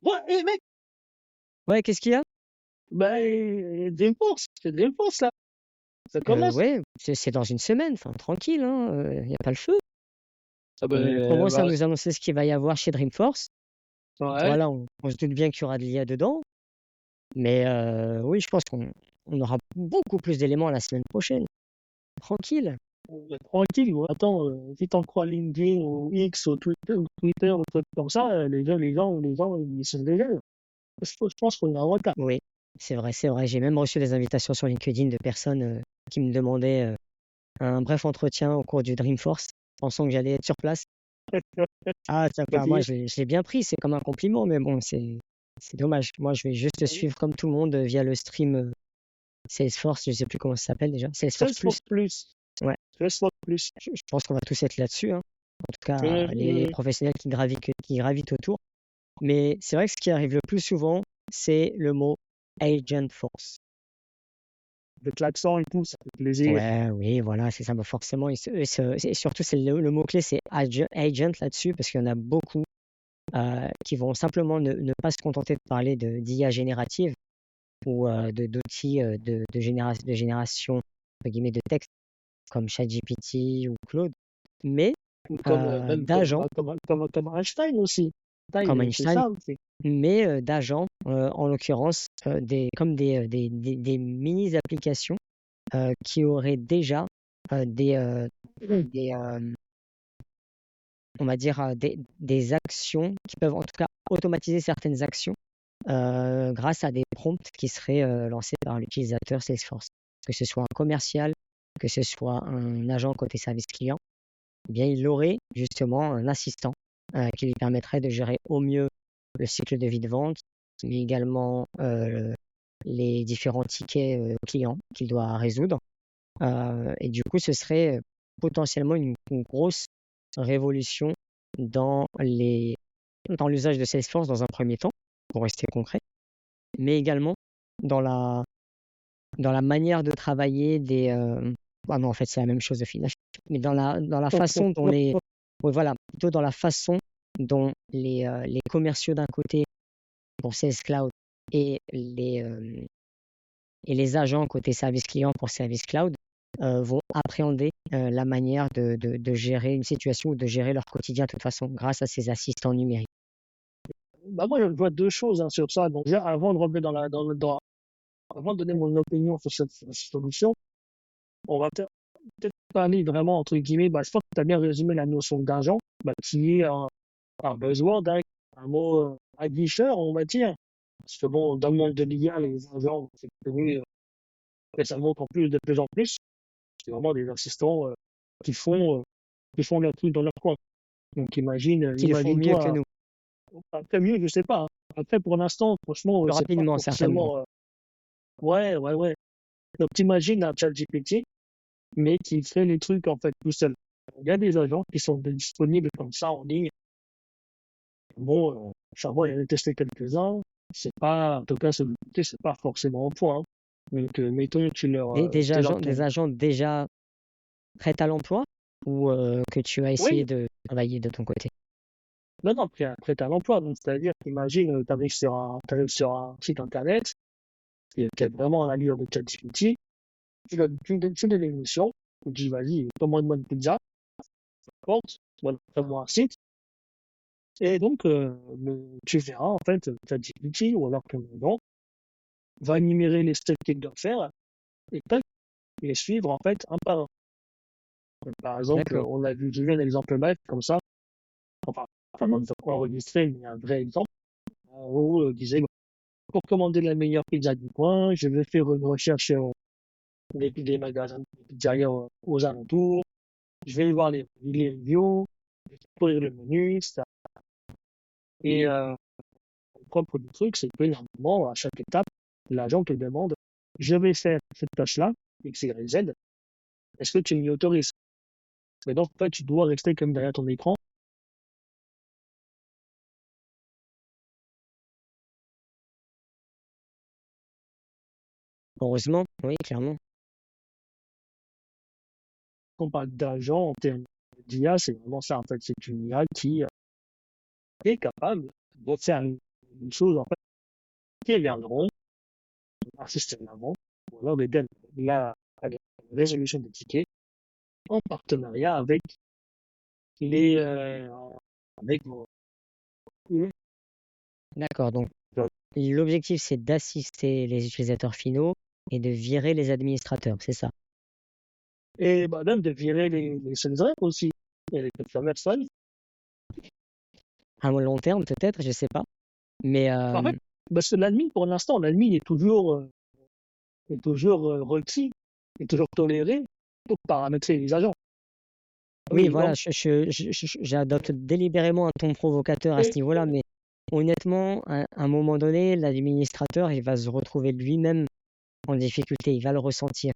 Ouais, mec, Ouais, qu'est-ce qu'il y a? Dreamforce, c'est Dreamforce là. Ça commence. Ouais, c'est dans une semaine, enfin tranquille, hein, y a pas le feu. Ah On ben, commence à bah, nous annoncer ce qu'il va y avoir chez Dreamforce. ouais. Voilà, on se doute bien qu'il y aura de l'IA dedans, mais oui, je pense qu'on aura beaucoup plus d'éléments la semaine prochaine. Tranquille. Tranquille, ouais. Attends, si t'en crois LinkedIn ou X ou Twitter ou trucs comme ça, les gens, ils sont déjà. Je pense qu'on est en retard. Oui, c'est vrai, c'est vrai. J'ai même reçu des invitations sur LinkedIn de personnes qui me demandaient un bref entretien au cours du Dreamforce, pensant que j'allais être sur place. Ah, tiens, Bah, enfin, moi, je l'ai bien pris, c'est comme un compliment, mais bon, c'est dommage. Moi, je vais juste suivre comme tout le monde via le stream Salesforce, je sais plus comment ça s'appelle déjà. Salesforce Plus. Salesforce Plus. Ouais, Salesforce Plus. je pense qu'on va tous être là-dessus, hein. En tout cas, Euh, les euh, professionnels qui gravitent autour. Mais c'est vrai que ce qui arrive le plus souvent, c'est le mot Agent Force. avec l'accent et tout, ça fait plaisir. Ouais, oui, voilà, c'est ça. Bah, forcément, et surtout, c'est le mot-clé, c'est agent là-dessus, parce qu'il y en a beaucoup qui vont simplement ne pas se contenter de parler d'IA générative ou d'outils de génération entre guillemets, de texte comme ChatGPT ou Claude, mais Même d'agents comme Einstein aussi. comme Einstein, c'est Einstein, ça aussi. mais d'agents, en l'occurrence, comme des mini-applications qui auraient déjà des, on va dire, des actions qui peuvent en tout cas automatiser certaines actions grâce à des prompts qui seraient lancés par l'utilisateur Salesforce. Que ce soit un commercial, que ce soit un agent côté service client, eh bien, il aurait justement un assistant qui lui permettrait de gérer au mieux le cycle de vie de vente, mais également les différents tickets clients qu'il doit résoudre. Et du coup, ce serait potentiellement une grosse révolution dans dans l'usage de Salesforce dans un premier temps, pour rester concret, mais également dans dans la manière de travailler ah non, en fait, c'est la même chose au final, mais dans la façon dont oui, voilà, plutôt dans la façon dont les commerciaux d'un côté pour Sales Cloud et et les agents côté service client pour Service Cloud vont appréhender la manière de gérer une situation ou de gérer leur quotidien de toute façon grâce à ces assistants numériques. Bah, moi, je vois deux choses hein, sur ça. Donc, déjà, avant de rentrer avant de donner mon opinion sur cette solution, on va peut-être parler vraiment, entre guillemets, bah, je pense que tu as bien résumé la notion d'agent, bah, qui est un besoin un mot aguicheur, on va dire. Parce que bon, dans le monde de l'IA, les agents, c'est connu récemment encore plus, de plus en plus. C'est vraiment des assistants qui font, euh, qui font leur truc dans leur coin. Donc, Qui le font mieux que imagine-toi, nous, après mieux, je sais pas, hein. Après, pour l'instant, franchement, plus c'est pas rapidement certainement. forcément, ouais, ouais, ouais. Donc, t'imagines un ChatGPT, mais qui fait les trucs, en fait, tout seul. Il y a des agents qui sont disponibles comme ça en ligne. Bon, il y en a testé quelques-uns. C'est pas, en tout cas, c'est pas forcément au point, hein. Donc, mettons, tu leur Des ton, agents déjà prêts à l'emploi ou que tu as essayé oui, de travailler de ton côté? non, non, prêt à l'emploi. Donc, c'est-à-dire, imagine, t'arrives sur un site internet, qui a vraiment l'allure de ChatGPT, tu donnes une mission, tu dis, vas-y, commande-moi une pizza, porte, voilà, fais-moi un site. Et donc, tu verras, en fait, ChatGPT ou alors que non, va énumérer les steps qu'il doit faire et tac, les suivre, en fait, un par un. Par exemple, D'accord. j'ai vu un exemple live comme ça, enfin, on a enregistré, mais un vrai exemple. En gros, disait, bon, pour commander la meilleure pizza du coin, je vais faire une recherche sur des magasins de pizzeria aux alentours, je vais voir les reviews, je vais découvrir le menu, etc. Et le propre du truc, c'est que normalement, à chaque étape, l'agent te demande, je vais faire cette tâche-là, X, Y, Z, est-ce que tu m'y autorises? Mais donc, en fait, tu dois rester comme derrière ton écran. Heureusement, oui, clairement. Quand on parle d'agent en termes d'IA, c'est vraiment ça. En fait, c'est une IA qui est capable de faire une des choses, en fait, qui viendront, un système avant, ou alors la résolution des tickets en partenariat les, euh, avec vos, D'accord, donc l'objectif, c'est d'assister les utilisateurs finaux et de virer les administrateurs, c'est ça. et bah, même de virer les sales reps aussi, et les customer service. À long terme, peut-être, je sais pas. Mais En fait, parce que l'admin, pour l'instant, l'admin est toujours requis, est toujours toléré pour paramétrer les agents. oui, Oui, voilà, donc, j'adopte délibérément un ton provocateur à ce et, niveau-là, mais honnêtement, à un moment donné, l'administrateur, il va se retrouver lui-même en difficulté, il va le ressentir.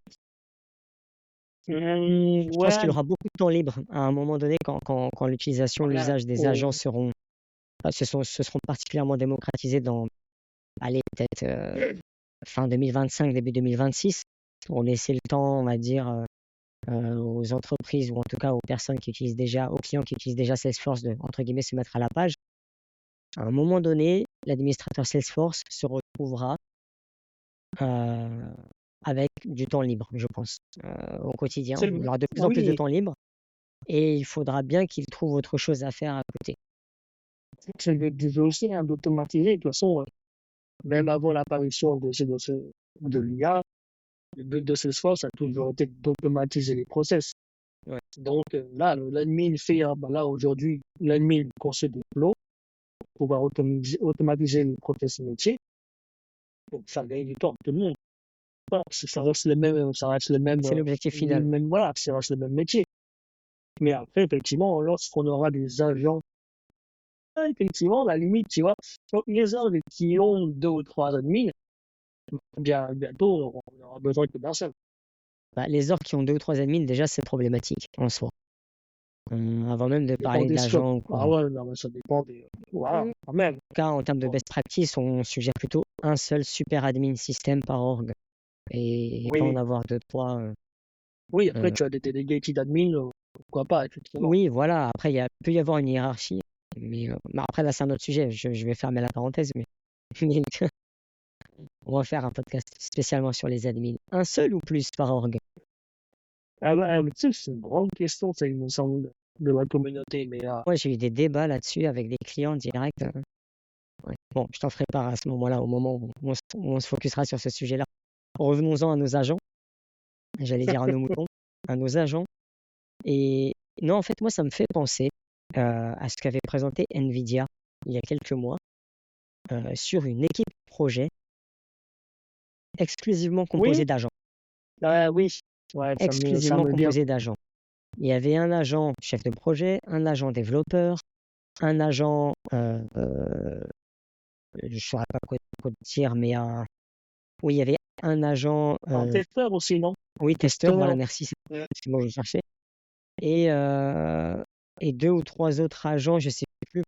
Je pense ouais, qu'il aura beaucoup de temps libre à un moment donné quand l'utilisation, voilà, l'usage des agents se seront particulièrement démocratisés dans, allez, peut-être fin 2025, début 2026, pour laisser le temps, on va dire, aux entreprises ou en tout cas aux personnes qui utilisent déjà, aux clients qui utilisent déjà Salesforce de, entre guillemets, se mettre à la page. À un moment donné, l'administrateur Salesforce se retrouvera euh, avec du temps libre, je pense, au quotidien. Il aura de plus en plus de oui, temps libre et il faudra bien qu'il trouve autre chose à faire à côté. c'est le but aussi hein, d'automatiser. De toute façon, même avant l'apparition de l'IA, le but de Salesforce a toujours été d'automatiser les process. Ouais. Donc là, l'admin fait, ah, bah là aujourd'hui, l'admin conçoit des flows pour pouvoir automatiser les process métiers. Donc ça gagne du temps, tout le monde. Voilà, ça reste C'est l'objectif final. voilà, ça reste le même métier. Mais après, effectivement, lorsqu'on aura des agents, effectivement, la limite, tu vois, donc les gens qui ont 2 ou 3 admins, bientôt, on aura besoin que d'un seul. Bah, les orques qui ont deux ou trois admins, déjà, c'est problématique en soi. Avant même de Ça dépend parler des scopes. d'agents ou quoi. Ah ouais, non, mais ça dépend des, voilà, quand même. En tout cas, en termes de best practice, on suggère plutôt un seul super admin système par org et pas en Oui, avoir deux, trois. oui, après, Euh, tu as des delegated admins, pourquoi pas, effectivement. oui, voilà. Après, il peut y avoir une hiérarchie, mais après, là, c'est un autre sujet. Je vais fermer la parenthèse, mais on va faire un podcast spécialement sur les admins. Un seul ou plus par org? Ah bah, mais tu sais, c'est une grande question, ça, il me semble, de la communauté, mais Moi, j'ai eu des débats là-dessus avec des clients directs. Ouais. Bon, je t'en ferai part à ce moment-là, au moment où on se focusera sur ce sujet-là. Revenons-en à nos agents. J'allais dire à nos moutons, à nos agents. Et non, en fait, moi, ça me fait penser à ce qu'avait présenté NVIDIA il y a quelques mois sur une équipe projet exclusivement oui, composée d'agents. ah oui, ouais, ça Exclusivement me vient. composée d'agents. Il y avait un agent chef de projet, un agent développeur, un agent, je ne saurais pas quoi dire, mais oui, il y avait un agent, Un testeur aussi, non? oui, testeur, voilà, Testeur, merci, c'est ouais. le mot que je cherchais. Et, deux ou trois autres agents, je ne sais plus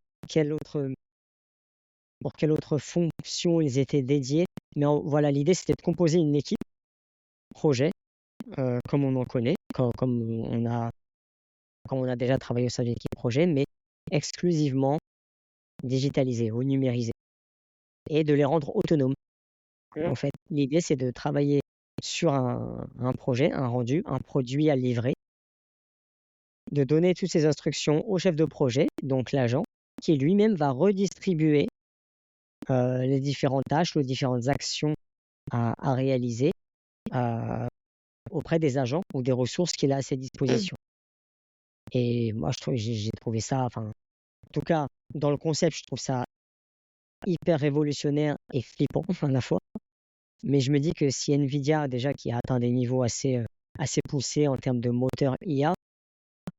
pour quelle autre fonction ils étaient dédiés. Mais voilà, l'idée, c'était de composer une équipe projet, comme on en connaît, comme on a déjà travaillé au sein d'une équipe projet, mais exclusivement digitalisée ou numérisée, et de les rendre autonomes. Ouais. En fait, l'idée, c'est de travailler sur un projet, un rendu, un produit à livrer, de donner toutes ces instructions au chef de projet, donc l'agent, qui lui-même va redistribuer les différentes tâches, les différentes actions à réaliser auprès des agents ou des ressources qu'il a à ses dispositions. Et moi, j'ai trouvé ça, enfin, en tout cas, dans le concept, je trouve ça hyper révolutionnaire et flippant à la fois. Mais je me dis que si Nvidia, déjà, qui a atteint des niveaux assez poussés en termes de moteur IA,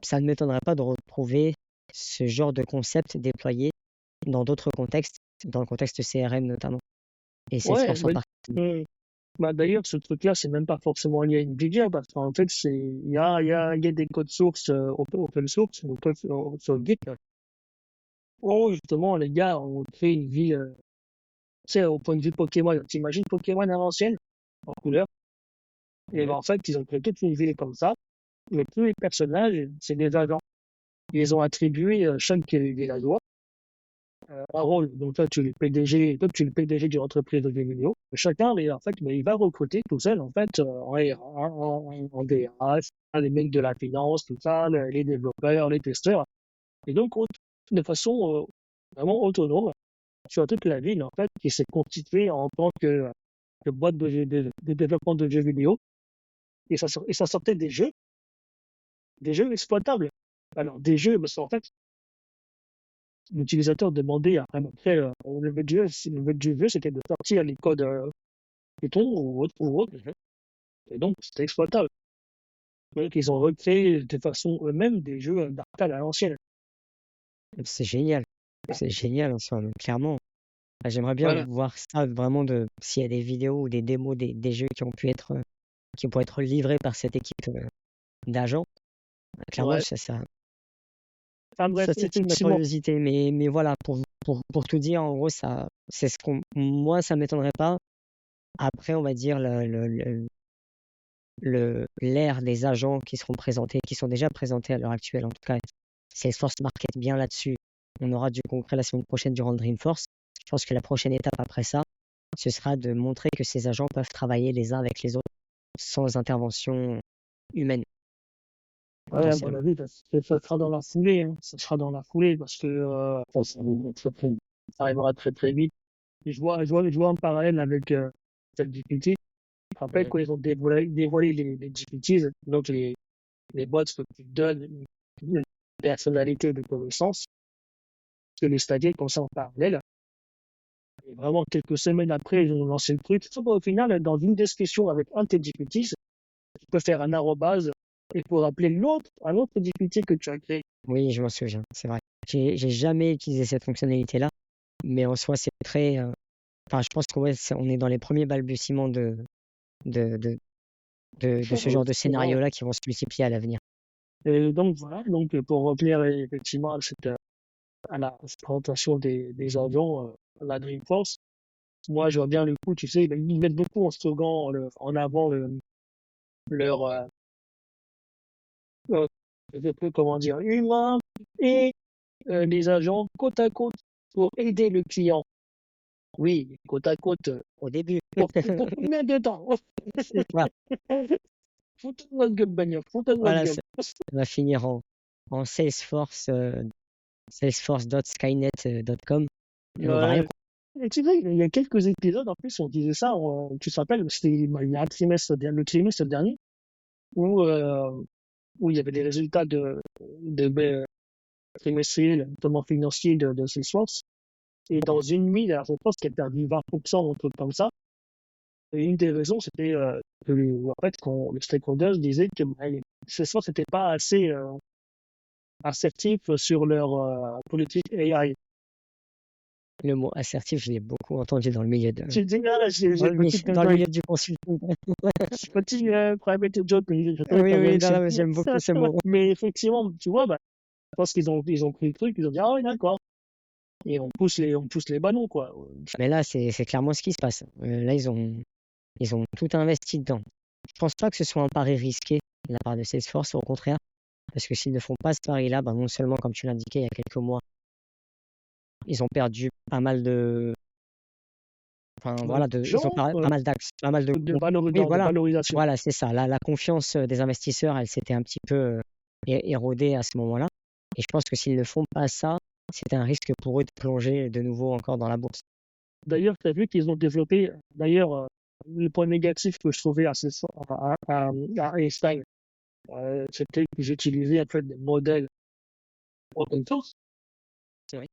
ça ne m'étonnerait pas de retrouver ce genre de concept déployé dans d'autres contextes, dans le contexte CRM notamment, et Ouais, Salesforce en particulier. bah, d'ailleurs, ce truc-là, c'est même pas forcément lié à Nvidia, parce qu'en fait, il y a des codes sources, open source, sur Git, où justement, les gars ont créé une vie, tu sais, au point de vue Pokémon. T'imagines Pokémon à l'ancienne, en couleur, et ben, en fait, ils ont créé toute une ville comme ça, mais tous les personnages, c'est des agents. Ils ont attribué chaque villageois un rôle. Donc toi, tu es le PDG, toi, tu es le PDG d'une entreprise de jeux vidéo. Chacun, en fait, mais il va recruter tout seul, en fait, en DRH, les mecs de la finance, tout ça, les développeurs, les testeurs. Et donc, de façon vraiment autonome sur toute la ville, en fait, qui s'est constituée en tant que boîte de développement de jeux vidéo. Et ça sortait des jeux exploitables. Alors, des jeux, parce qu'en fait, l'utilisateur demandait après le but du jeu, le but du jeu, c'était de sortir les codes Python ou autre. Et donc, c'était exploitable. Donc, ils ont recréé de façon eux-mêmes des jeux d'arcade à l'ancienne. C'est génial. C'est génial en soi, donc clairement. J'aimerais bien Voilà. voir ça vraiment s'il y a des vidéos ou des démos des jeux qui pourraient être livrés par cette équipe d'agents. Clairement, Ouais. Enfin bref, ça titille ma effectivement. curiosité. Mais voilà, pour tout dire, en gros, c'est moi, ça m'étonnerait pas. Après, on va dire l'ère des agents qui seront présentés, qui sont déjà présentés à l'heure actuelle, en tout cas, Salesforce market bien là-dessus. On aura du concret la semaine prochaine durant le Dreamforce. Je pense que la prochaine étape après ça, ce sera de montrer que ces agents peuvent travailler les uns avec les autres sans intervention humaine, Ouais, à mon potentiellement. avis, ça sera dans la foulée, hein. Ça sera dans la foulée parce que ça arrivera très très vite. Et je vois un parallèle avec ChatGPT. Je me rappelle Mhm. quand ils ont dévoilé les GPTs, donc les bots que tu donnes une personnalité de connaissance, que les stagiaires comme ça en parallèle. Et vraiment, quelques semaines après, ils ont lancé le truc. Sauf qu'au final, dans une discussion avec un de tes GPT, tu peux faire un arrobase et pour appeler un autre GPT que tu as créé. Oui, je m'en souviens, c'est vrai. J'ai jamais utilisé cette fonctionnalité-là, mais en soi, c'est très. Enfin, je pense qu'on on est dans les premiers balbutiements de, de, de ce genre de Ouais. scénario-là qui vont se multiplier à l'avenir. Et donc voilà, donc pour revenir effectivement à la présentation des avions, à la Dreamforce, moi je vois bien le coup, tu sais, ils mettent beaucoup en slogan en avant leur, euh, je sais plus comment dire, humain et les agents côte à côte pour aider le client. Oui, côte à côte. Au début, Pour combien de temps? c'est ça. Foutez de notre gueule, bagnole, foutez de notre Voilà, gueule. ça va finir en Salesforce, salesforce.skynet.com, et on va rien Ouais. Et tu sais, il y a quelques épisodes, en plus, on disait ça, tu te rappelles, il y a un trimestre, le trimestre dernier, où, où il y avait des résultats de trimestriels, notamment financiers de Salesforce. Et dans une nuit, alors, je pense qu'elle a perdu 20% ou un truc comme ça. Et une des raisons, c'était en fait, le stakeholder disait que Salesforce n'était pas assez assertif sur leur politique AI. le mot assertif, je l'ai beaucoup entendu dans le milieu J'ai dit, ah, j'ai une petite dans le anecdote, milieu du consulting. petit private joke que je trouvais Oui, pas oui, bien. non, non, mais j'aime beaucoup ce mot. Mais effectivement, tu vois, bah, je pense ils ont pris le truc, ils ont dit, ah oui, d'accord. Et on pousse les ballons, quoi. Mais là, c'est clairement ce qui se passe. Là, ils ont tout investi dedans. Je pense pas que ce soit un pari risqué de la part de Salesforce, au contraire, parce que s'ils ne font pas ce pari-là, ben non seulement, comme tu l'indiquais il y a quelques mois, ils ont perdu pas mal de, enfin voilà, ils ont Genre, pas mal d'axes, pas mal de, oui, de voilà, valorisation. voilà, c'est ça. La confiance des investisseurs, elle s'était un petit peu érodée à ce moment-là. Et je pense que s'ils ne font pas ça, c'est un risque pour eux de plonger de nouveau encore dans la bourse. D'ailleurs, tu as vu qu'ils ont développé, d'ailleurs, le point négatif que je trouvais à Einstein, c'était que j'utilisais en fait des modèles open source. Oui.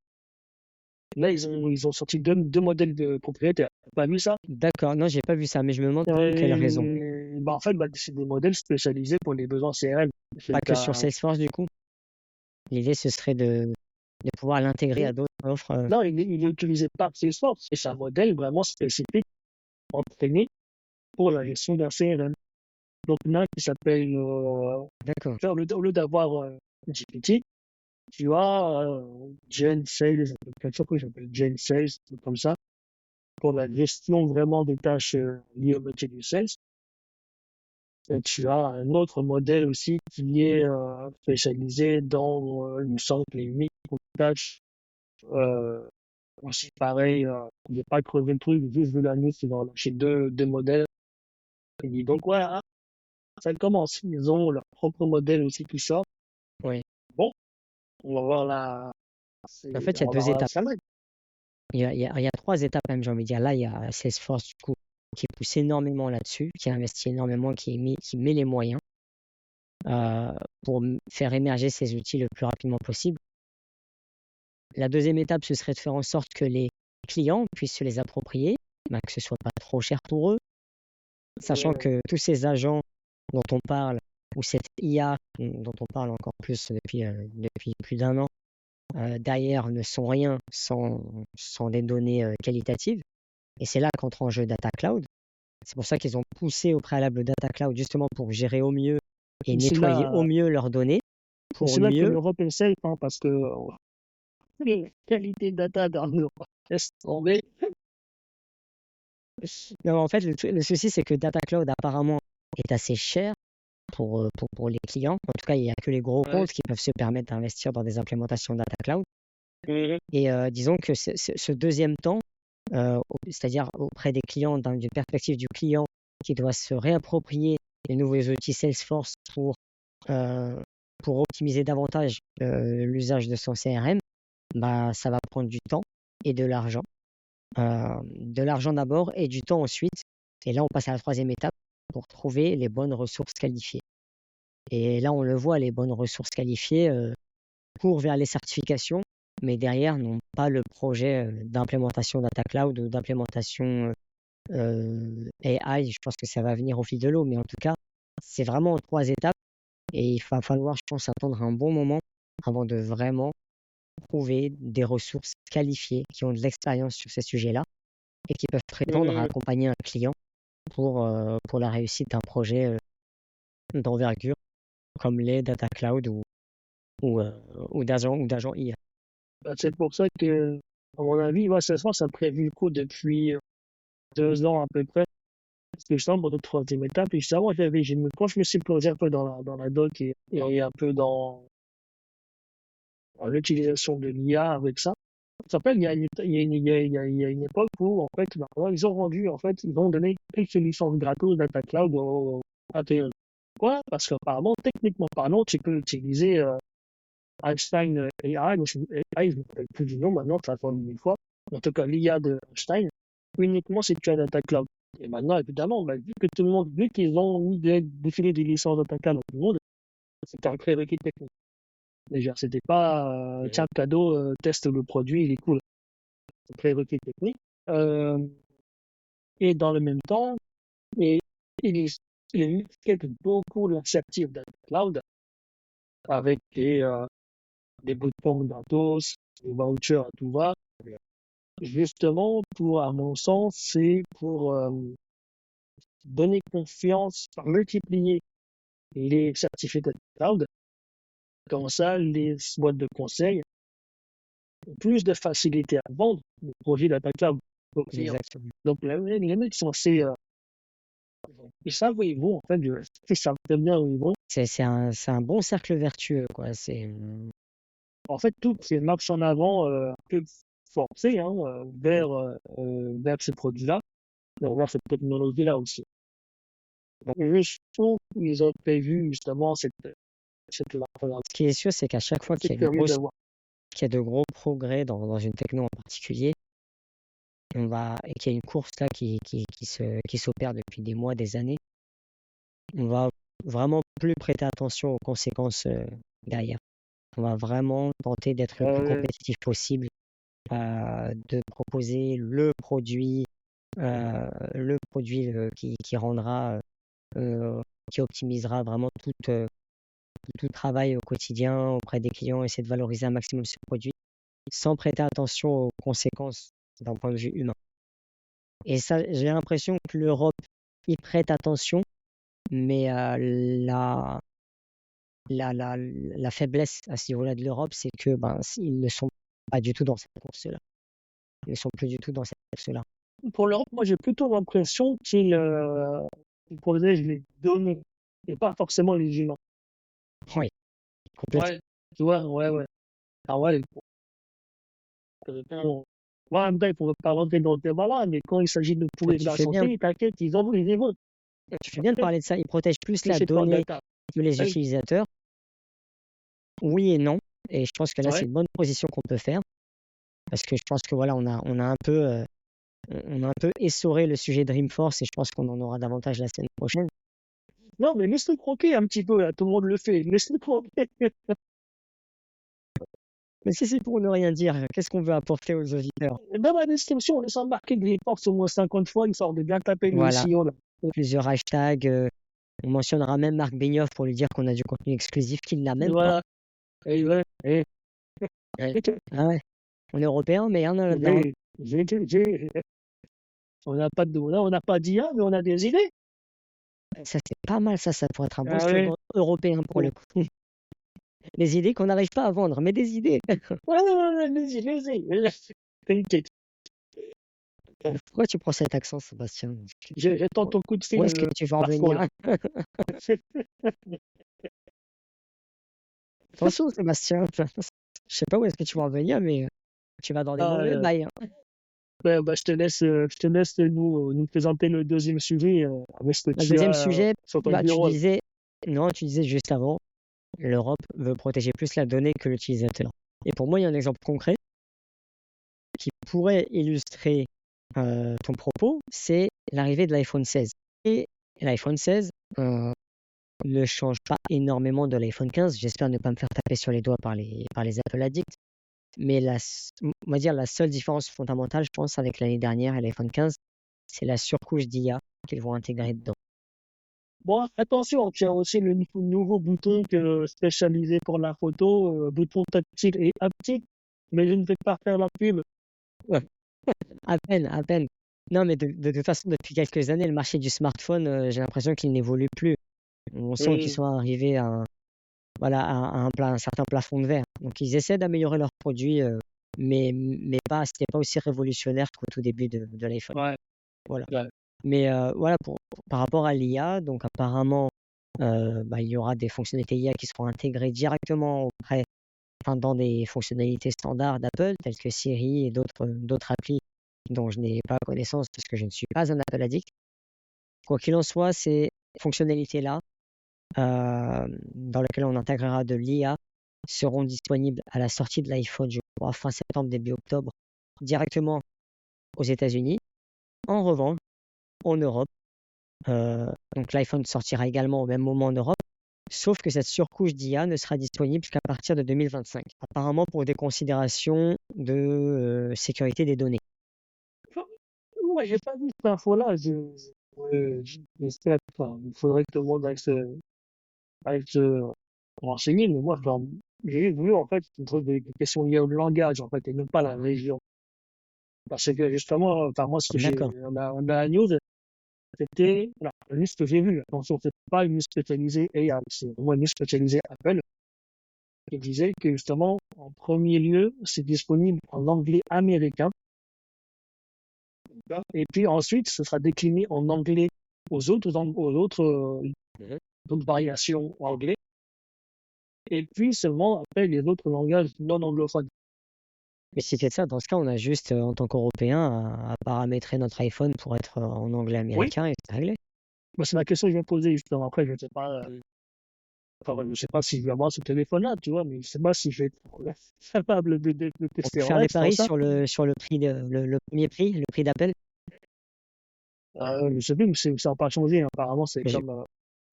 Là, ils ont sorti deux modèles de propriétaires. T'as pas vu ça? D'accord, non, j'ai pas vu ça, mais je me demande pour quelle raison. Bah, en fait, bah, c'est des modèles spécialisés pour les besoins CRM. C'est Pas le que sur cas. Salesforce, du coup. L'idée, ce serait de pouvoir l'intégrer à d'autres offres. Non, il est utilisé par Salesforce. Et c'est un modèle vraiment spécifique, entraîné pour la gestion d'un CRM. Donc, il y en a un qui s'appelle, D'accord. au lieu d'avoir GPT, tu as Gen Sales, quelque chose que j'appelle Gen Sales, un truc comme ça, pour la gestion vraiment des tâches liées au métier du sales. Et tu as un autre modèle aussi qui est spécialisé dans, il me semble, les micro-tâches Aussi pareil, je vais pas crever le truc, juste vu la news, ils vont lâcher deux modèles. Et dit donc ouais, hein, ça commence. Ils ont leur propre modèle aussi qui sort. Oui. Bon, on va voir En fait, il y a on va deux voir la étapes. semaine. Il y a trois étapes même, j'ai envie de dire. Là, il y a Salesforce, du coup, qui pousse énormément là-dessus, qui investit énormément, qui met les moyens euh, pour faire émerger ces outils le plus rapidement possible. La deuxième étape, ce serait de faire en sorte que les clients puissent se les approprier, que ce soit pas trop cher pour eux, sachant que tous ces agents dont on parle, ou cette IA dont on parle encore plus depuis plus d'un an, derrière ne sont rien sans des données qualitatives. Et c'est là qu'entre en jeu Data Cloud. C'est pour ça qu'ils ont poussé au préalable Data Cloud justement pour gérer au mieux et C'est nettoyer au là, mieux leurs données pour c'est là que mieux. l'Europe est safe, hein, parce que la qualité de data dans l'Europe, laisse tomber. Non, en fait, le souci, c'est que Data Cloud apparemment est assez cher pour les clients. En tout cas, il n'y a que les gros Ouais. comptes qui peuvent se permettre d'investir dans des implémentations Data Cloud. Mhm. Et disons que ce deuxième temps, c'est-à-dire auprès des clients, d'une perspective du client qui doit se réapproprier les nouveaux outils Salesforce euh, pour optimiser davantage l'usage de son CRM, bah, ça va prendre du temps et de l'argent. De l'argent d'abord et du temps ensuite. Et là, on passe à la troisième étape pour trouver les bonnes ressources qualifiées. Et là, on le voit, les bonnes ressources qualifiées courent vers les certifications, mais derrière n'ont pas le projet d'implémentation Data Cloud ou d'implémentation AI. Je pense que ça va venir au fil de l'eau, mais en tout cas, c'est vraiment en trois étapes et il va falloir, je pense, attendre un bon moment avant de vraiment trouver des ressources qualifiées qui ont de l'expérience sur ces sujets-là et qui peuvent prétendre à Mhm. accompagner un client pour la réussite d'un projet d'envergure comme les Data Cloud ou, euh, ou d'agents IA. Bah, c'est pour ça que, à mon avis, ouais, ça a prévu le coup depuis 2 ans à peu près. Parce que justement, pour notre troisième étape, et justement, quand je me suis plongé un peu dans la doc et un peu dans l'utilisation de l'IA avec ça, ça s'appelle, il y a une époque où, en fait, bah, ouais, ils ont rendu, en fait, ils ont donné quelques licences gratos Data Cloud au ATE. Pourquoi? Parce qu'apparemment, techniquement parlant, tu peux utiliser Einstein AI, donc AI, je ne me rappelle plus du nom maintenant, ça fait une fois. En tout cas, l'IA de Einstein, uniquement si tu as Data Cloud. Et maintenant, évidemment, bah, vu qu'ils ont défilé des licences Data Cloud dans tout le monde, c'était un prérequis technique. Déjà, c'était pas, tiens, cadeau, teste le produit, il est cool. C'est un prérequis technique. Euh, et dans le même temps, et, il, il expliquait beaucoup l'initiative Data Cloud avec des bootcamps gratos, des vouchers à tout va. Justement, à mon sens, c'est pour donner confiance, multiplier les certificats de cloud. Comme ça, les boîtes de conseil ont plus de facilité à vendre les projets data cloud aux clients. Exactement. Donc, les mecs sont assez, ils savent où ils vont, en fait, ils savent très bien où ils vont. C'est un bon cercle vertueux, quoi. En fait, tout, c'est une marche en avant, un peu forcée, hein, vers ces produits-là, vers cette technologie-là aussi. Donc, je trouve qu'ils ont prévu justement cette marche-là. Ce qui est sûr, c'est qu'à chaque fois C'est curieux de voir. qu'il y a de gros progrès dans une techno en particulier, et qu'il y a une course là qui s'opère depuis des mois, des années, on va vraiment plus prêter attention aux conséquences derrière. On va vraiment tenter d'être le plus Euh, compétitif possible, de proposer le produit qui rendra, euh, qui optimisera vraiment tout travail au quotidien auprès des clients, essayer de valoriser un maximum ce produit sans prêter attention aux conséquences d'un point de vue humain. Et ça, j'ai l'impression que l'Europe y prête attention, mais la faiblesse à ce niveau-là de l'Europe, c'est que ils ne sont pas du tout dans cette course-là. Ils ne sont plus du tout dans cette course-là. pour l'Europe, moi, j'ai plutôt l'impression qu'ils protègent les données et pas forcément les humains. Oui, complètement. Ouais, tu vois, ouais, ouais. Ah ouais, quelqu'un Moi, bref, on ne va pas rentrer dans le débat-là, mais quand il s'agit de pourrir Tu la fais bien, santé, t'inquiète, ils vont. tu fais bien de parler de ça. Ils protègent plus Je la sais pas, donnée d'accord. que les Oui, utilisateurs. Oui et non. Et je pense que là, c'est ouais. une bonne position qu'on peut faire. Parce que je pense que voilà, on a un peu essoré le sujet Dreamforce et je pense qu'on en aura davantage la semaine prochaine. Non, mais laisse-le croquer un petit peu, là, tout le monde le fait. Laisse-le croquer. Mais si c'est pour ne rien dire, qu'est-ce qu'on veut apporter aux auditeurs? Dans la description, on laisse embarquer Greenforce au moins 50 fois, histoire de bien taper le Voilà, SEO, là. plusieurs hashtags. On mentionnera même Marc Benioff pour lui dire qu'on a du contenu exclusif qu'il n'a même pas. Voilà. Et ouais, et, Ouais. Ah ouais, on est européen, mais on a là, j'ai, j'ai, on n'a pas d'IA, mais on a des idées. ça c'est pas mal, ça pourrait être un bon Ah ouais. slogan européen pour le Bon. coup. Des idées qu'on n'arrive pas à vendre, mais des idées. Ouais, ouais, ouais, allez-y. T'inquiète. Pourquoi tu prends cet accent, Sébastien? J'attends ton coup de Où fil, est-ce que tu veux en Marco, là. venir? Attention, Sébastien. Je sais pas où est-ce que tu vas en venir, mais tu vas dans des Ah, mauvais bails, hein. ouais, bah, je te laisse nous présenter le deuxième sujet, avec ce que Le tu deuxième as sujet, sur ton bah, tu bureau, là. disais, non, tu disais juste avant, l'Europe veut protéger plus la donnée que l'utilisateur. Et pour moi, il y a un exemple concret qui pourrait illustrer ton propos, c'est l'arrivée de l'iPhone 16. Et l'iPhone 16 ne change pas énormément de l'iPhone 15. J'espère ne pas me faire taper sur les doigts par les Apple addicts. Mais on va dire la seule différence fondamentale, je pense, avec l'année dernière et l'iPhone 15, c'est la surcouche d'IA qu'ils vont intégrer dedans. Bon, attention, tu as aussi le nouveau bouton spécialisé pour la photo, bouton tactile et haptique, mais je ne vais pas faire la pub. Ouais, à peine, à peine. Non, mais de toute façon, depuis quelques années, le marché du smartphone, j'ai l'impression qu'il n'évolue plus. On sent qu'ils Oui, sont arrivés voilà, un certain plafond de verre. Donc, ils essaient d'améliorer leurs produits, mais pas, c'était pas aussi révolutionnaire qu'au tout début de l'iPhone. ouais, Voilà. ouais. Mais voilà, par rapport à l'IA, donc apparemment, bah, il y aura des fonctionnalités IA qui seront intégrées directement enfin, dans des fonctionnalités standards d'Apple, telles que Siri et d'autres applis dont je n'ai pas connaissance parce que je ne suis pas un Apple addict. Quoi qu'il en soit, ces fonctionnalités-là, dans lesquelles on intégrera de l'IA, seront disponibles à la sortie de l'iPhone, je crois, fin septembre, début octobre, directement aux États-Unis. En revanche, en Europe, donc l'iPhone sortira également au même moment en Europe, sauf que cette surcouche d'IA ne sera disponible qu'à partir de 2025, apparemment pour des considérations de sécurité des données. Ouais, j'ai pas vu cette info-là. J'espère, enfin, il faudrait que tout le monde aille se renseigner, mais moi, genre, j'ai vu, en fait, des questions liées au langage, en fait, et non pas la région. Parce que, justement, enfin, moi, ce que D'accord. on a la news, c'était, voilà, la news que j'ai vue. Attention, c'est pas une news spécialisée AI, c'est vraiment une news spécialisée Apple, qui disait que, justement, en premier lieu, c'est disponible en anglais américain. Et puis ensuite, ce sera décliné en anglais Mhm. d'autres variations en anglais. Et puis seulement après les autres langages non anglophones. Mais si c'est ça, dans ce cas, on a juste, en tant qu'Européens, à paramétrer notre iPhone pour être en anglais Oui, américain et c'est réglé. moi, c'est la question que je vais me poser justement. Après, je ne sais pas, Mm. enfin, je sais pas si je vais avoir ce téléphone-là, tu vois, mais je sais pas si je vais être capable de On tester peut en faire les live sans paris ça. sur le prix, le premier prix, le prix d'Apple. Je sais plus, mais ça n'a pas changé. Apparemment, c'est J'ai comme,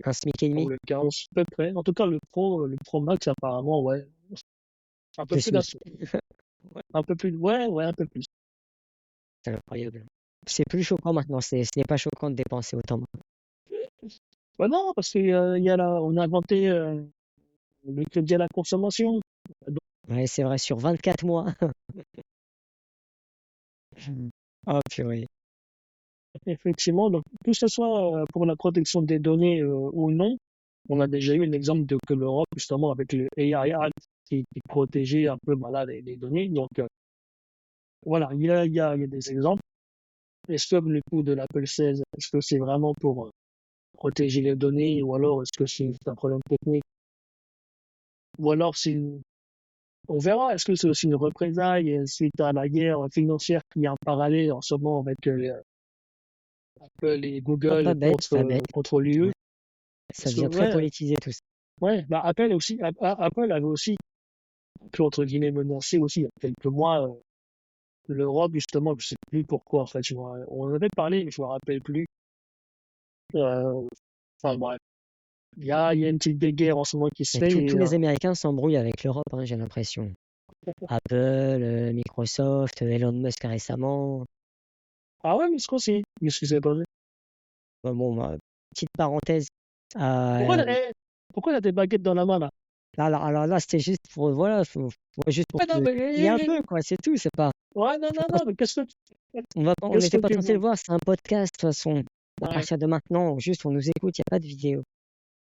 un SMIC et demi, comme le 40 à peu près. En tout cas, le Pro Max, apparemment, ouais, un peu le plus d'un SMIC. un peu plus, ouais, un peu plus. C'est incroyable. C'est plus choquant maintenant, ce n'est pas choquant de dépenser autant. Ouais, non, parce on a inventé le crédit à la consommation. Donc, Ouais, c'est vrai, sur 24 mois. Oh purée. effectivement, donc, que ce soit pour la protection des données ou non, on a déjà eu un exemple de que l'Europe, justement, avec le AI Act, qui protégeait un peu voilà, les données. Donc, voilà, il y a des exemples. Est-ce que le coup de l'Apple 16, est-ce que c'est vraiment pour protéger les données ou alors est-ce que c'est juste un problème technique ou alors c'est On verra. Est-ce que c'est aussi une représaille suite à la guerre financière qui est en parallèle en ce moment avec Apple et Google Pas bête, pas bête. contre l'UE? Ouais. Ça Parce que devient très ouais, politisé tout ça. ouais, bah Apple aussi, Apple avait aussi pu entre guillemets menacer aussi il y a quelques mois l'Europe justement. Je sais plus pourquoi en fait. On en avait parlé, mais je me rappelle plus. Euh, enfin bref, il y a une petite guerre en ce moment qui se Et fait tous les Américains s'embrouillent avec l'Europe, hein, j'ai l'impression. Apple, Microsoft, Elon Musk récemment. ah ouais, mais ce qu'on sait, qu'est-ce qui s'est passé? Petite parenthèse. Pourquoi Euh, pourquoi t'as des baguettes dans la main là? alors là, c'était juste pour, voilà, juste pour Ouais, non, te mais titiller un peu, quoi, c'est tout. C'est pas, ouais, non, faut non, pas- non, mais on qu'est-ce n'était que pas tu censé veux? le voir, c'est un podcast, de toute façon. À Ouais. partir de maintenant, juste, on nous écoute, il n'y a pas de vidéo.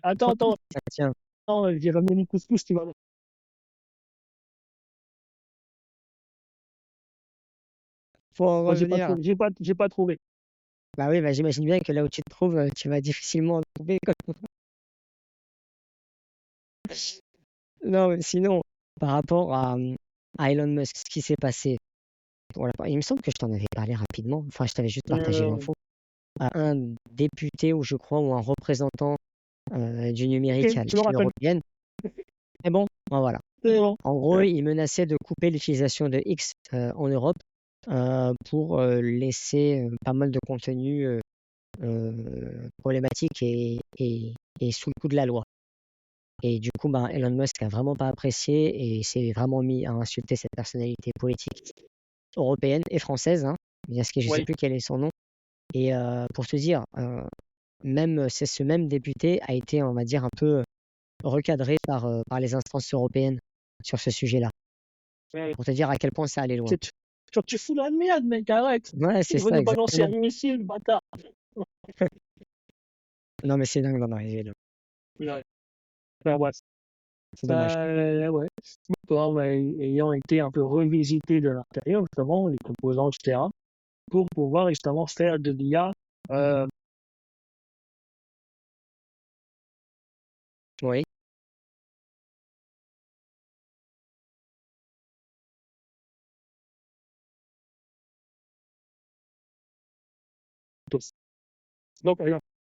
Attends, attends, Ah, tiens, attends, j'ai ramené mon couscous, tu vas voir. faut en Moi, revenir. j'ai pas trouvé. Bah oui, bah, j'imagine bien que là où tu te trouves, tu vas difficilement en trouver, quoi. Non, mais sinon, par rapport à Elon Musk, ce qui s'est passé, voilà, il me semble que je t'en avais parlé rapidement, enfin, je t'avais juste partagé Euh, l'info, à un député, ou je crois, ou un représentant du ok, numérique à je me l'échelle rappelle. européenne. Mais bon, ben voilà. C'est bon. En gros, il menaçait de couper l'utilisation de X en Europe pour laisser pas mal de contenu problématique et sous le coup de la loi. Et du coup, ben, Elon Musk a vraiment pas apprécié et s'est vraiment mis à insulter cette personnalité politique européenne et française, hein, bien ce que je sais Oui, plus quel est son nom. Et pour te dire, c'est ce même député a été, on va dire, un peu recadré par les instances européennes sur ce sujet-là, ouais. pour te dire à quel point ça allait loin. Tu fous la merde, mec, arrête. Ouais, c'est Il veut ça, nous balancer un exactement. missile, bâtard. Non, mais c'est dingue, non, non, il est là. Ouais. Enfin, ouais. C'est dommage. Ouais. Bon, ouais, ayant été un peu revisité de l'intérieur, justement, les composants, etc., pour pouvoir justement faire de l'IA euh, Oui, tous. Donc,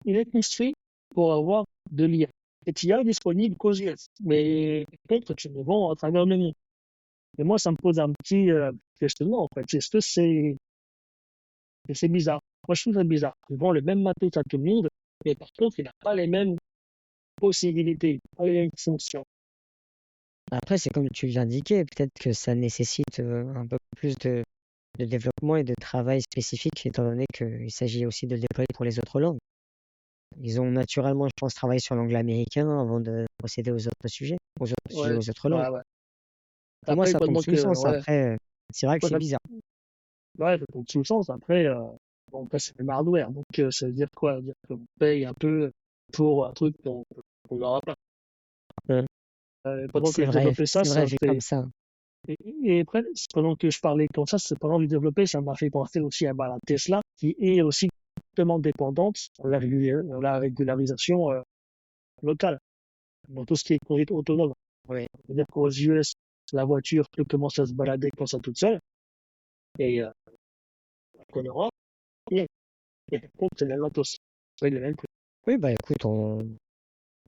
il est construit pour avoir de l'IA. Cette IA est disponible qu'aux US, mais par contre, tu le vends à travers le monde. Et moi, ça me pose un petit questionnement, en fait. Est-ce que c'est bizarre? Moi, je trouve ça bizarre. Ils vendent le même matos à tout le monde, mais par contre, il n'a pas les mêmes possibilités, pas les mêmes fonctions. après, c'est comme tu l'indiquais, peut-être que ça nécessite un peu plus de développement et de travail spécifique, étant donné qu'il s'agit aussi de le déployer pour les autres langues. Ils ont naturellement, je pense, travaillé sur l'anglais américain avant de procéder aux autres sujets, Ouais, aux autres langues. ouais, ouais. Pour moi, Après, ça tombe pendant sous le que, sens. ouais, Après, c'est vrai que ouais, c'est bizarre. ça tombe sous le sens. Après, bon, après c'est le hardware. Donc, ça veut dire quoi? Ça veut dire qu'on paye un peu pour un truc qu'on n'aura pas. Euh, Pendant que je développais ça, c'est vrai ça vu comme fait, ça. et après, pendant que je parlais comme ça, c'est pendant que je développais, ça m'a fait penser aussi à bah, la Tesla, qui est aussi complètement dépendante de la régularisation locale, dans tout ce qui est conduite autonome. Oui. C'est-à-dire qu'aux US, la voiture peut commencer à se balader comme ça toute seule, et qu'en Europe, et, et par contre, c'est la matos. C'est le même truc. Oui, bah écoute, on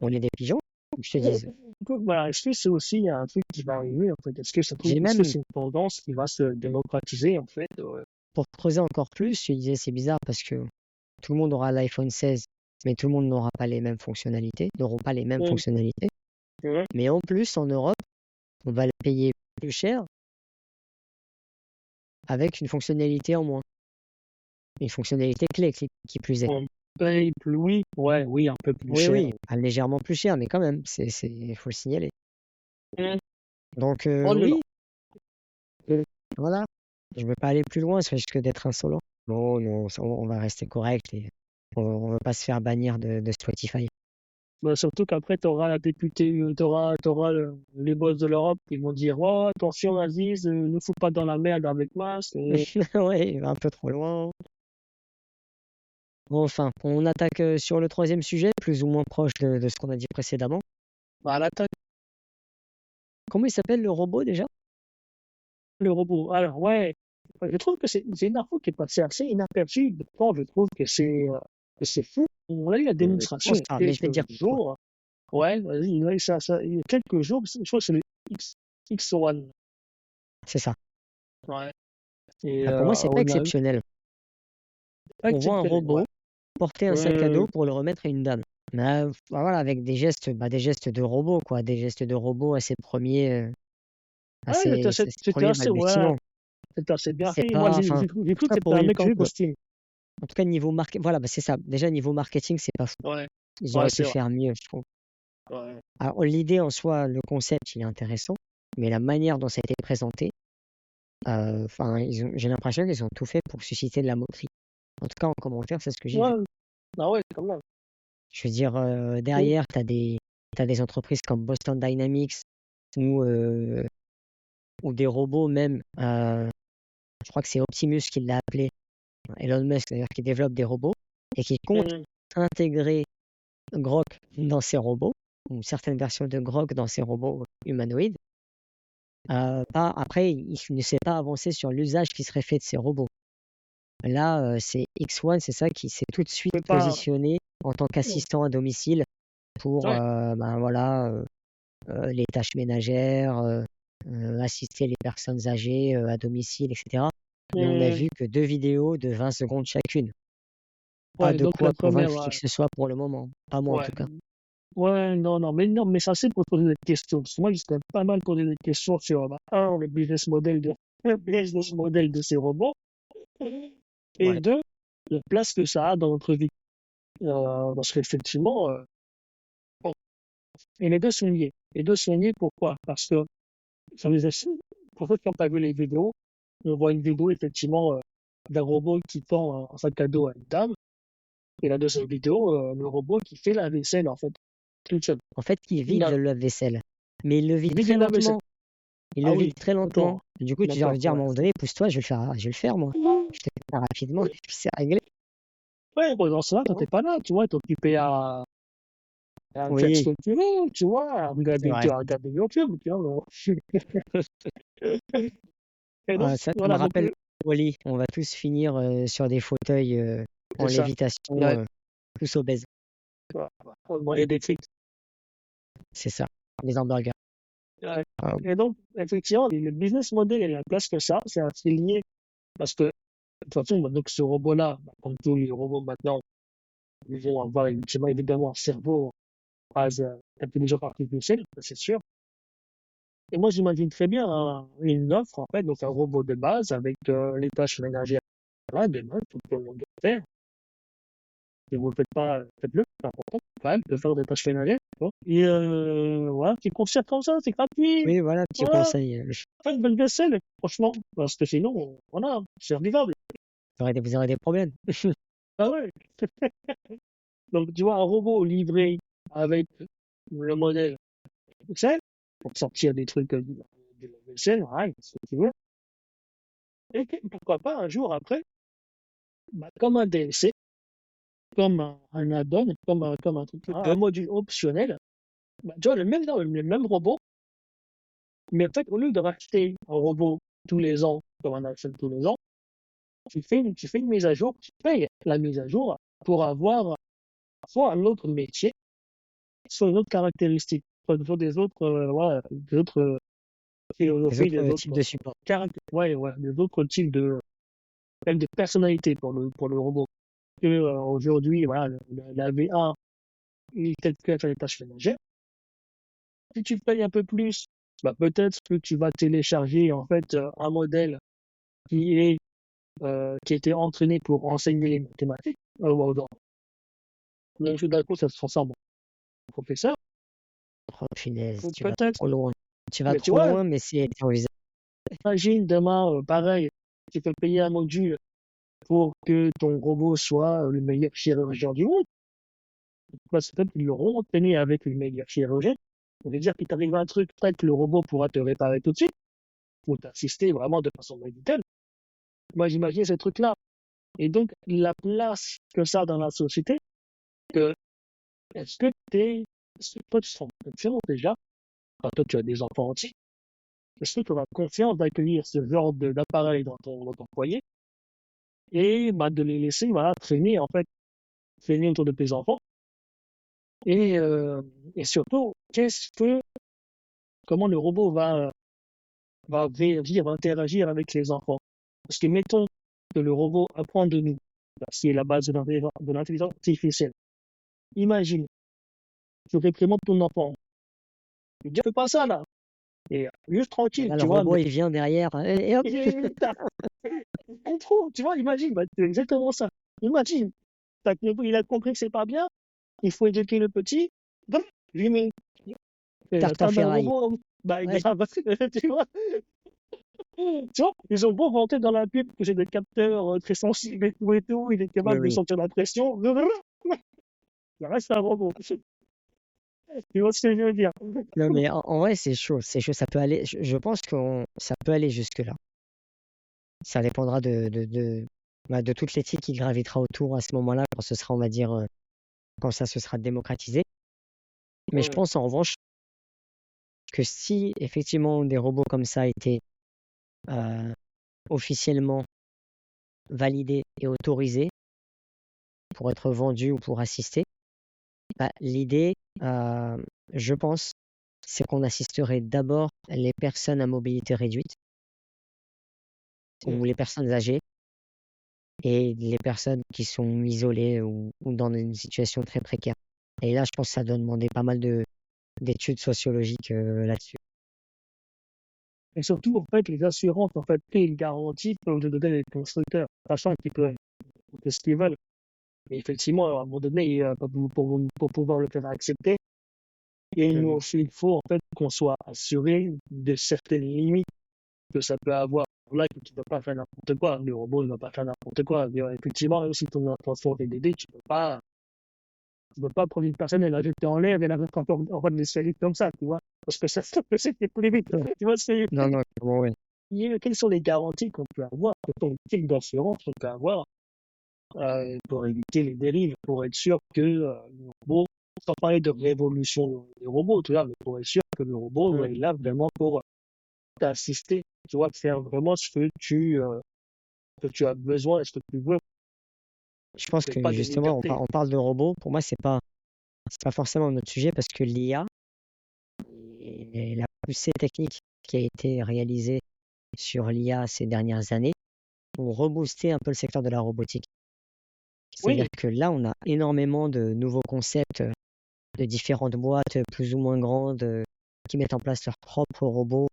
est des pigeons, je te dis. Donc, voilà, est-ce que c'est aussi un truc qui va arriver, en fait? J'ai Est-ce que même, c'est une tendance qui va se démocratiser, en fait? pour creuser encore plus, je te disais, c'est bizarre parce que tout le monde aura l'iPhone 16, mais tout le monde n'aura pas les mêmes fonctionnalités, n'auront pas les mêmes Mm, fonctionnalités. ouais, Mais en plus, en Europe, on va le payer plus cher avec une fonctionnalité en moins. Une fonctionnalité clé qui plus est. on paye plus, oui, ouais, oui, un peu plus Oui, cher. oui, légèrement plus cher, mais quand même, faut le signaler. Mm, Donc, on est là. oui, voilà. Je veux pas aller plus loin, ça risque d'être insolent. Non, non, on va rester correct et on va pas se faire bannir de Spotify. Bah, surtout qu'après, tu auras la députée, t'auras les boss de l'Europe qui vont dire, oh, attention, Aziz, ne fous pas dans la merde avec masque. Ouais, il va un peu trop loin. Enfin, on attaque sur le troisième sujet, plus ou moins proche de ce qu'on a dit précédemment. Bah, là, Comment il s'appelle le robot déjà? Le robot. Alors, ouais, je trouve que c'est une info qui est passée assez inaperçue. Pourtant, je trouve que c'est fou. On a eu la Pense démonstration il pas, y a mais je vais te dire quelques pourquoi. jours. Ouais, vas-y, il y a eu il y a quelques jours, je crois que c'est le X1. C'est ça. Ouais. Et Bah, pour moi, c'est pas on a eu exceptionnel. pas On voit un exceptionnel, ouais. robot porter un sac à Ouais, dos pour le remettre à une dame. Bah, voilà, avec des gestes de robot, quoi, des gestes de robot ouais, à ses c'était premiers assez, ouais, balbutiements. c'était assez bien C'est fait. Moi, pas, enfin, j'ai en cru tout que cas c'était pour un une mec en temple, costume. en tout cas niveau marketing, voilà, bah, c'est ça. Déjà niveau marketing, c'est pas fou. Ouais, Ils ouais, auraient c'est pu vrai. faire mieux, je trouve. Ouais. Alors l'idée en soi, le concept, il est intéressant, mais la manière dont ça a été présenté, enfin, j'ai l'impression qu'ils ont tout fait pour susciter de la moquerie. En tout cas, en commentaire, c'est ce que j'ai vu. Ouais, ah ouais, quand même. Je veux dire, Et- derrière, t'as des entreprises comme Boston Dynamics ou, ou des robots même. Je crois que c'est Optimus qui l'a appelé, Elon Musk d'ailleurs, qui développe des robots et qui compte Mm. intégrer Grok dans ses robots, ou certaines versions de Grok dans ses robots humanoïdes. Après, il ne s'est pas avancé sur l'usage qui serait fait de ces robots. Là, c'est X1, c'est ça qui s'est tout de suite Je peux pas. positionné en tant qu'assistant à domicile pour Ouais. ben voilà, les tâches ménagères, assister les personnes âgées à domicile, etc. Mais on n'a Mm. vu que 2 vidéos de 20 secondes chacune. Pas Ouais, de donc la quoi première, convaincre qui que ce soit pour le moment. Pas moi en ouais. tout cas. Ouais, non, mais ça c'est pour poser des questions. Parce que moi, j'étais pas mal posé des questions sur, bah, un, le business model le business model de ces robots, et Ouais. deux, la place que ça a dans notre vie. Parce qu'effectivement, bon, et les deux sont liés. Les deux sont liés, pourquoi? Parce que, ça les pour ceux qui n'ont pas vu les vidéos, on voit une vidéo, effectivement, d'un robot qui tend un sac à dos à une dame, et la deuxième vidéo, le robot qui fait la vaisselle, en fait, tout seul. En fait, il Il vide a, le lave-vaisselle. Mais il le vide il vide très le lave-vaisselle. lentement. Il le Ah vide oui, très lentement. d'accord, Du coup, tu vas d'accord, lui dire à un ouais. moment donné, pousse-toi, je vais le faire moi. Je te fais ça rapidement et puis c'est réglé. Ouais, bon, dans ce là, toi, t'es pas là, tu vois, t'es occupé à faire ce Oui, que tu veux, tu vois, c'est vrai. à regarder YouTube, tu vois. Et donc, Ça me voilà, donc, rappelle Wall-E. On va tous finir sur des fauteuils en c'est ça. lévitation, Ouais, tous obèses. voilà. On demandait des frites. C'est ça, les hamburgers. Ouais. Ah, Et donc, effectivement, le business model est la place que ça, c'est assez lié, parce que, de toute façon, bah, donc, ce robot-là, bah, comme tous les robots maintenant, ils vont avoir évidemment un cerveau à base d'intelligence artificielle, ça, c'est sûr. Et moi, j'imagine très bien une offre, en fait, donc un robot de base avec les tâches ménagères, là, de base, tout le monde doit faire. Si vous ne le faites pas, faites-le, c'est important, quand même, de faire des tâches ménagères, tu vois. Et voilà, petit concert comme ça, c'est gratuit. oui, voilà, petit Voilà, conseil. faites bonne vaisselle, franchement, parce que sinon, voilà, c'est vivable. Vous aurez des problèmes. Ah ouais. Donc, tu vois, un robot livré avec le modèle Excel, pour sortir des trucs de la vaisselle, ouais, ce que tu veux. Et pourquoi pas, un jour après, bah, comme un DLC, comme un add-on, comme un truc, un module optionnel, bah, tu vois, le même robot, mais en fait, au lieu de racheter un robot tous les ans, comme on achète tous les ans, tu fais une mise à jour, tu payes la mise à jour pour avoir soit un autre métier, soit une autre caractéristique, soit des autres, voilà, des autres Les philosophies, autres des types autres de supports. caractères, ouais, ouais, des autres types même de personnalités pour le robot. Que, aujourd'hui, voilà, la V1, il est peut-être que faire les tâches ménagères. Si tu payes un peu plus, bah, peut-être que tu vas télécharger, en fait, un modèle qui est, qui a été entraîné pour enseigner les mathématiques, mais tout d'un coup, ça se transforme en professeur. Oh, punaise, tu vas Peut-être, trop loin. Tu vas mais tu trop vois, loin, mais c'est envisageable. imagine demain, pareil, tu peux payer un module pour que ton robot soit le meilleur chirurgien du monde. Parce que peut-être qu'ils l'auront entraîné avec le meilleur chirurgien. Ça veut dire qu'il t'arrive un truc, peut-être que le robot pourra te réparer tout de suite, ou t'assister vraiment de façon médicale. Moi, j'imagine ces trucs-là. Et donc, la place que ça a dans la société, que, est-ce que toi, tu te rends compte déjà? Enfin, toi, tu as des enfants entiers. Est-ce que tu auras confiance d'accueillir ce genre d'appareil dans ton foyer et bah, de les laisser voilà, traîner, en fait, traîner autour de tes enfants? Et, euh, et surtout, comment le robot va réagir, va interagir avec les enfants? Parce que mettons que le robot apprend de nous, c'est la base de l'intelligence artificielle. Imagine, tu réprimandes ton enfant. Tu dis, fais pas ça là. Et juste Et tranquille, là, le tu vois, robot, il vient derrière, et hop, tu vois, imagine, bah, c'est exactement ça. Imagine, il a compris que c'est pas bien, il faut éduquer le petit, donc, lui met la tarte en table d'un ferraille. robot, bah, Ouais, grave, tu vois, ils ont beau vanter dans la pub que j'ai des capteurs très sensibles et tout, il est oui, capable de oui. sentir la pression, ça reste un robot. Tu vois ce que je veux dire? Non, mais en vrai, c'est chaud, c'est chaud. Ça peut aller, je pense que ça peut aller jusque-là. Ça dépendra de toute l'éthique qui gravitera autour à ce moment-là, quand ce sera, on va dire, quand ça se sera démocratisé. Mais je Ouais. pense en revanche que si effectivement des robots comme ça étaient euh, officiellement validés et autorisés pour être vendus ou pour assister, bah, l'idée, je pense, c'est qu'on assisterait d'abord les personnes à mobilité réduite ou les personnes âgées et les personnes qui sont isolées ou dans une situation très précaire. Et là, je pense que ça doit demander pas mal d'études sociologiques là-dessus. Et surtout, en fait, les assurances, en fait, paient une garantie pour te donner les constructeurs, sachant qu'ils peuvent faire ce qu'ils veulent. Mais effectivement, à un moment donné, pour pouvoir le faire accepter, Mhm. il faut en fait qu'on soit assuré de certaines limites que ça peut avoir. Là, tu ne peux pas faire n'importe quoi. Le robot ne va pas faire n'importe quoi. Effectivement, même si ton intention est d'aider, tu peux pas prendre une personne et la jeter en l'air et la mettre encore en bas de l'escalier comme ça, tu vois. Parce que ça peut c'était plus vite. Tu vois, Non, non, clairement, ouais. quelles sont les garanties qu'on peut avoir, quels sont les types d'assurance qu'on peut avoir pour éviter les dérives, pour être sûr que le robot, sans parler de révolution des robots, tu vois, mais pour être sûr que le robot est Mhm. là vraiment pour t'assister, tu vois, faire vraiment que tu as besoin et ce que tu veux, Je pense mais que pas de justement, liberté. on parle de robots. Pour moi, c'est pas forcément notre sujet parce que l'IA et la poussée technique qui a été réalisée sur l'IA ces dernières années ont reboosté un peu le secteur de la robotique. C'est-à-dire Oui, que là, on a énormément de nouveaux concepts de différentes boîtes plus ou moins grandes qui mettent en place leurs propres robots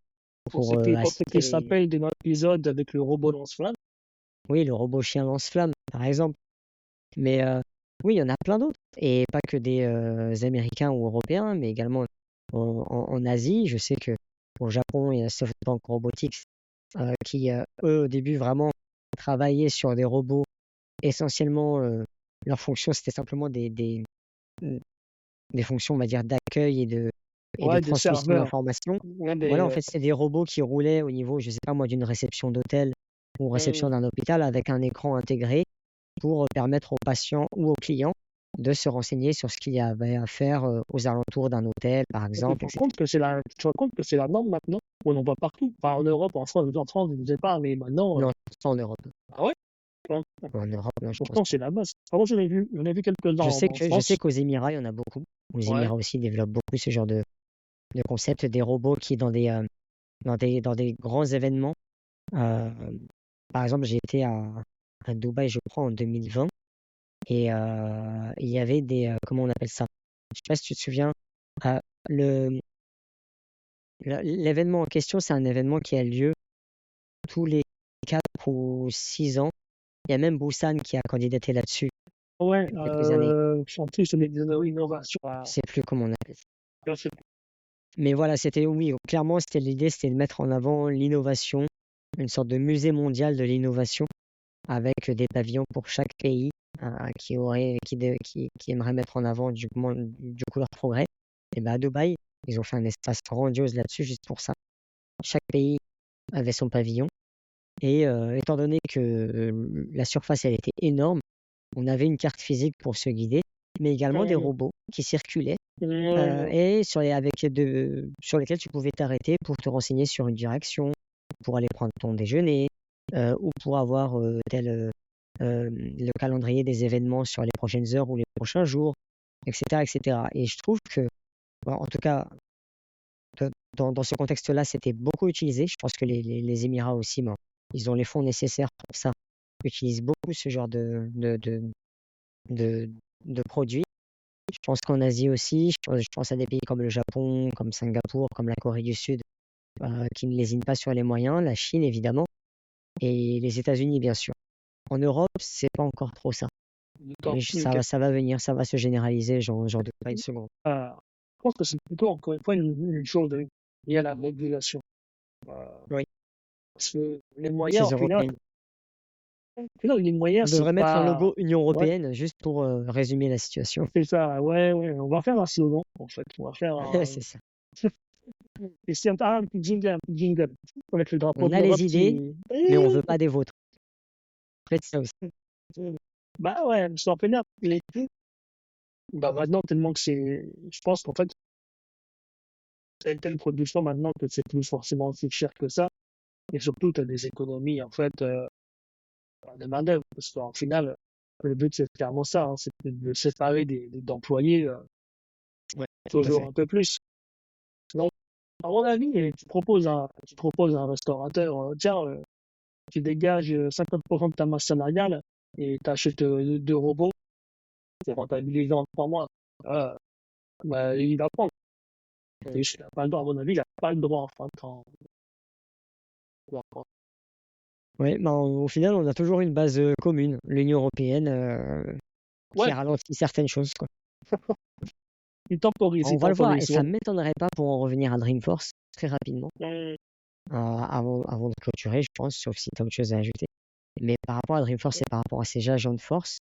pour pour ce assister qui les... s'appelle dans l'épisode avec le robot lance-flamme. Oui, le robot chien lance-flamme, par exemple. Mais oui, il y en a plein d'autres. Et pas que des Américains ou Européens, mais également en Asie. Je sais que au Japon, il y a SoftBank Robotics qui, eux, au début, vraiment travaillaient sur des robots. Essentiellement, leur fonction, c'était simplement des fonctions, on va dire, d'accueil et de Ouais, des transmission serveurs. d'informations. Ouais, Voilà, en fait, c'est des robots qui roulaient au niveau, je sais pas moi, d'une réception d'hôtel ou réception hum, d'un hôpital avec un écran intégré pour permettre aux patients ou aux clients de se renseigner sur ce qu'il y avait à faire aux alentours d'un hôtel, par tu te exemple, rends etc. compte que tu te rends compte que c'est la norme maintenant? On en voit partout. Enfin, en Europe, en France, je ne sais pas, mais maintenant, Non, pas en Europe. ah ouais? Bon, En Europe, non, je pense pourtant, pas. c'est la base. Avant, j'en ai vu quelques-uns en Je sais France. qu'aux Émirats, il y en a beaucoup. Aux Ouais. Émirats aussi, ils développent beaucoup ce genre de concept, des robots qui, dans des grands événements, euh, par exemple, j'ai été à Dubaï, je crois, en 2020, et il y avait comment on appelle ça? Je sais pas si tu te souviens, euh, le, l'événement en question, c'est un événement qui a lieu tous les 4 ou 6 ans. Il y a même Busan qui a candidaté là-dessus Ouais, il y a quelques années. en plus, c'est des innovations. Je sais plus comment on appelle ça. Je sais Mais voilà, oui, clairement, c'était l'idée, c'était de mettre en avant l'innovation, une sorte de musée mondial de l'innovation, avec des pavillons pour chaque pays qui aimerait mettre en avant du coup leur progrès. Et ben à Dubaï, ils ont fait un espace grandiose là-dessus, juste pour ça. Chaque pays avait son pavillon. Et étant donné que la surface, elle était énorme, on avait une carte physique pour se guider, mais également des robots qui circulaient et sur lesquels tu pouvais t'arrêter pour te renseigner sur une direction, pour aller prendre ton déjeuner, ou pour avoir le calendrier des événements sur les prochaines heures ou les prochains jours, etc., etc. Et je trouve que, bon, en tout cas, dans ce contexte-là, c'était beaucoup utilisé. Je pense que les Émirats aussi, bon, ils ont les fonds nécessaires pour ça, utilisent beaucoup ce genre de produits. Je pense qu'en Asie aussi, je pense à des pays comme le Japon, comme Singapour, comme la Corée du Sud, qui ne lésinent pas sur les moyens, la Chine évidemment, et les États-Unis bien sûr. En Europe, c'est pas encore trop ça. D'accord. Mais ça va venir, ça va se généraliser, j'en doute pas une seconde. Je pense que c'est plutôt, encore une fois, une chose liée à la régulation. Oui, Parce que les ces moyens, européennes. au final, les On moyens, c'est devrait mettre un pas. logo Union Ouais, européenne juste pour résumer la situation. c'est ça, ouais, ouais. On va faire un slogan, en fait. On va faire un. C'est ça. Et c'est un petit jingle, un petit jingle. Avec le drapeau On de a l'Europe les idées, qui. mais on veut pas des vôtres. Faites ça aussi. Bah ouais, c'est en plein air. Bah maintenant, tellement que c'est. Je pense qu'en fait, c'est une telle production maintenant que c'est plus forcément aussi cher que ça. Et surtout, tu as des économies, en fait, de main-d'œuvre. Parce qu'en final, le but, c'est clairement ça, hein, c'est de séparer d'employés Ouais, tout à toujours fait. un peu plus. Donc, à mon avis, tu proposes à un restaurateur, tiens, tu dégages 50% de ta masse salariale et tu achètes deux robots pour rentabiliser en 3 mois. Euh, bah, il va prendre. C'est juste qu'il n'a pas le droit, à mon avis, il n'a pas le droit, enfin, quand. Ouais, ben, au final, on a toujours une base commune, l'Union européenne, qui Ouais, ralentit certaines choses, quoi. il temporise, On il va le voir, et temporise, ça ouais. ne m'étonnerait pas pour en revenir à Dreamforce très rapidement, Euh, avant de clôturer, je pense, sauf si tu as autre chose à ajouter. Mais par rapport à Dreamforce et par rapport à ces agents de force,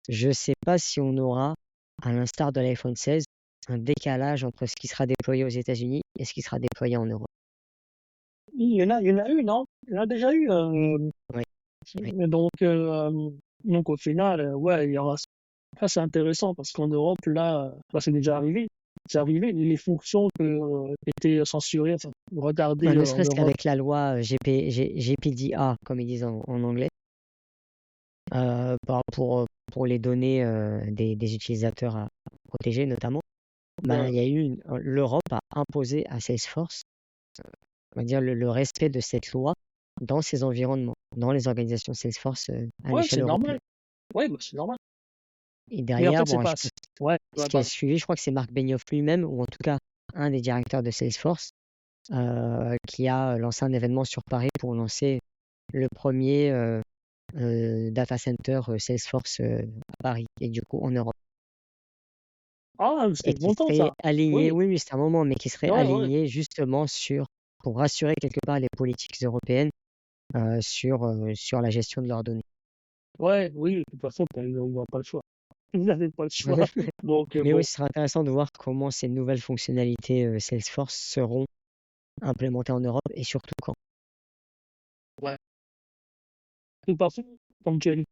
je ne sais pas si on aura, à l'instar de l'iPhone 16, un décalage entre ce qui sera déployé aux États-Unis et ce qui sera déployé en Europe. il y en a eu, non? Il y en a déjà eu. Oui, oui. Donc au final, ouais, il y aura. Ça, c'est intéressant parce qu'en Europe, là, c'est déjà arrivé. C'est arrivé, les fonctions qui étaient censurées, enfin, Ben, retardées ne en serait-ce Europe. qu'avec la loi GPDA, comme ils disent en anglais, pour les données des utilisateurs à protéger notamment, ben, Ouais. il y a eu l'Europe a imposé à Salesforce, on va dire, le respect de cette loi dans ces environnements, dans les organisations Salesforce à Ouais, l'échelle c'est normal. européenne. Ouais, bah, c'est normal. Et Mais en derrière, fait, c'est bon, pas. Ouais, ce ouais, qui a pardon. suivi, je crois que c'est Marc Benioff lui-même, ou en tout cas un des directeurs de Salesforce, qui a lancé un événement sur Paris pour lancer le premier data center Salesforce à Paris, et du coup en Europe. Ah, Et c'était qui longtemps, serait ça. aligné, Oui. oui, oui, c'est un moment, mais qui serait Ouais, ouais. aligné justement pour rassurer quelque part les politiques européennes sur la gestion de leurs données. Ouais, oui, de toute façon, ils n'ont pas le choix. Ils n'avaient pas le choix. Donc, Mais oui, bon. ce sera intéressant de voir comment ces nouvelles fonctionnalités Salesforce seront implémentées en Europe et surtout quand. Ouais. De toute façon, comme tu, as-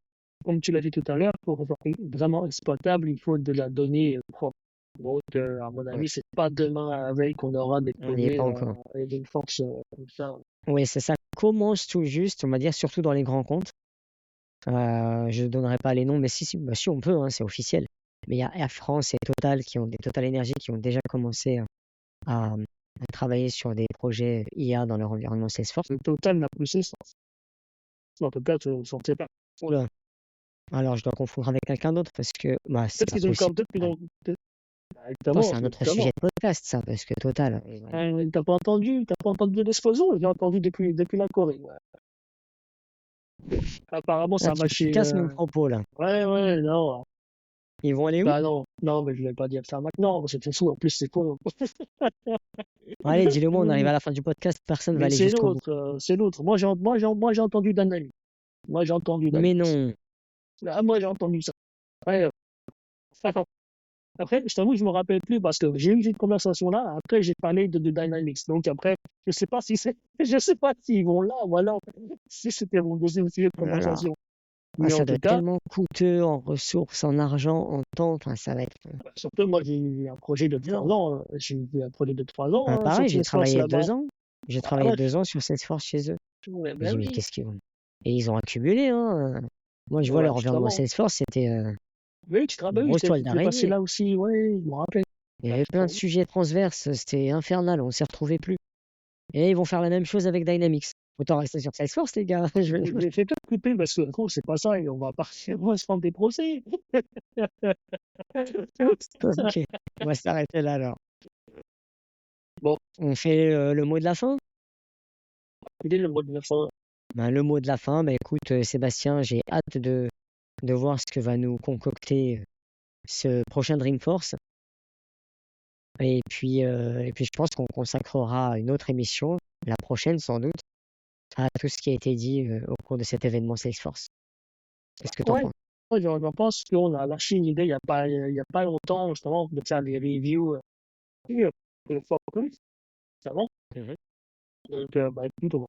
comme tu l'as dit tout à l'heure, pour avoir vraiment exploitable, il faut de la donnée propre. Donc, à mon Ouais, avis, c'est pas demain à la veille qu'on aura des on n'y est projets pas encore. avec une force comme ça. Oui, c'est ça commence tout juste, on va dire, surtout dans les grands comptes. Je ne donnerai pas les noms, mais si, bah si on peut, hein, c'est officiel. Mais il y a Air France et Total Total Energy qui ont déjà commencé à travailler sur des projets IA dans leur environnement Salesforce. Le total n'a plus ses sens. En tout cas, je ne sais pas. Oula, alors je dois confondre avec quelqu'un d'autre parce que bah, c'est Peut-être pas qu'ils ont possible. encore peut-être qu'ils ont. Attends, Exactement, c'est un autre exactement. sujet de podcast, ça, parce que Total. Voilà. T'as pas entendu de l'explosion? J'ai entendu depuis la Corée. Ouais. Apparemment, Ah, ça va tu chez. casses mon propos là. Ouais, ouais, non. Ils vont aller où? Bah non, non, mais je vais pas dire ça maintenant, c'était fou, en plus c'est faux. Allez, dis-le moi, on arrive à la fin du podcast, personne va Mais aller c'est jusqu'au bout. l'autre, c'est l'autre. Moi j'ai entendu d'analyse. Moi j'ai entendu Mais d'analyse. non. Ah, moi j'ai entendu ça. Après, attends. Après, je t'avoue, je me rappelle plus parce que j'ai eu cette conversation-là. Après, j'ai parlé de Dynamics. Donc après, je sais pas si c'est, je sais pas s'ils vont là ou alors si c'était mon deuxième sujet de Voilà. conversation. Mais ça en doit tout être cas, tellement coûteux en ressources, en argent, en temps. Enfin, ça va être. surtout moi, j'ai eu un projet de 3 énorme. ans. J'ai eu un projet de 3 ans sur Pareil, j'ai Salesforce travaillé là-bas. 2 ans. J'ai Ah, travaillé ouais, 2 ans sur Salesforce chez eux. ouais, Je me ben dis, mais oui. qu'est-ce qu'ils vont. Et ils ont accumulé, hein. Moi, je vois Ouais, leur environnement justement. Salesforce, c'était Oui, une oui, grosse toile j'étais passé d'araignée. là aussi. Oui, je me rappelle. Il y Ben, avait plein de sujets transverses, c'était infernal, on s'y retrouvait plus. Et là, ils vont faire la même chose avec Dynamics. Autant rester sur Salesforce, les gars. j'ai fait peut-être couper parce que gros, c'est pas ça et on va partir, on va se prendre des procès. Ok, on va s'arrêter là alors. Bon, On fait le mot de la fin? il est le mot de la fin. Ben, le mot de la fin, ben, écoute, Sébastien, j'ai hâte de voir ce que va nous concocter ce prochain Dreamforce. Et puis je pense qu'on consacrera une autre émission, la prochaine sans doute, à tout ce qui a été dit au cours de cet événement Salesforce. Qu'est-ce que tu en Ouais, penses? ouais, je pense qu'on a lâché une idée il y a pas longtemps, justement, de faire des reviews de Focus, justement. Mhm. Donc, bah, écoute,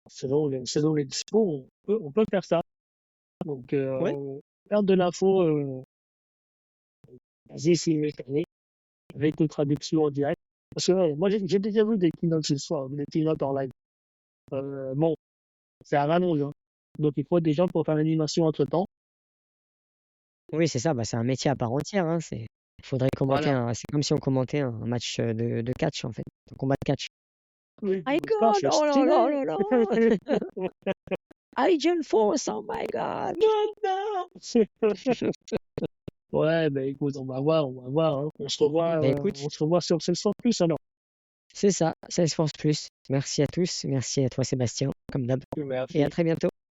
selon les dispos, on peut faire ça. Donc, Ouais, faire de l'info basée sur les carnets, avec une traduction en direct. Parce que ouais, moi, j'ai déjà vu des keynotes ce soir, des keynotes en live. Bon, c'est à rallonge, hein. Donc, il faut des gens pour faire l'animation entre-temps. oui, c'est ça, bah, c'est un métier à part entière, hein, il faudrait commenter Voilà. c'est comme si on commentait un match de catch en fait, un combat de catch. Oui, My ça, God, c'est oh là là stylé. là là! Agent Force, oh my God! Non, non. Ouais, ben écoute, on va voir, hein. Bah écoute, On se revoit sur Salesforce Plus alors. c'est ça, Salesforce Plus. Merci à tous, merci à toi Sébastien, comme d'hab, et à Merci. très bientôt.